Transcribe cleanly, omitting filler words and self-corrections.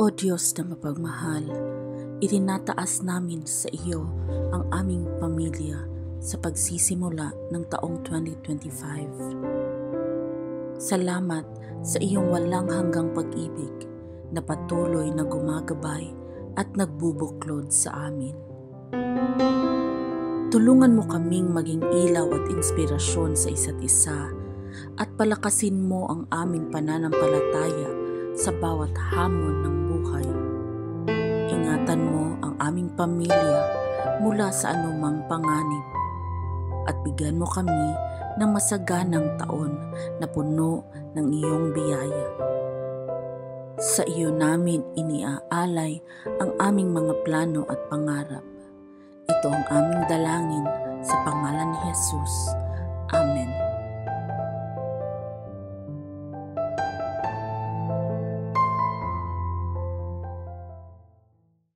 O Diyos na mapagmahal, itinataas namin sa iyo ang aming pamilya sa pagsisimula ng taong 2025. Salamat sa iyong walang hanggang pag-ibig na patuloy na gumagabay at nagbubuklod sa amin. Tulungan mo kaming maging ilaw at inspirasyon sa isa't isa at palakasin mo ang aming pananampalataya sa bawat hamon ng buhay. Ingatan mo ang aming pamilya mula sa anumang panganib at bigyan mo kami ng masaganang taon na puno ng iyong biyaya. Sa iyo namin iniaalay ang aming mga plano at pangarap. Ito ang aming dalangin sa pangalan ni Jesus. Amen.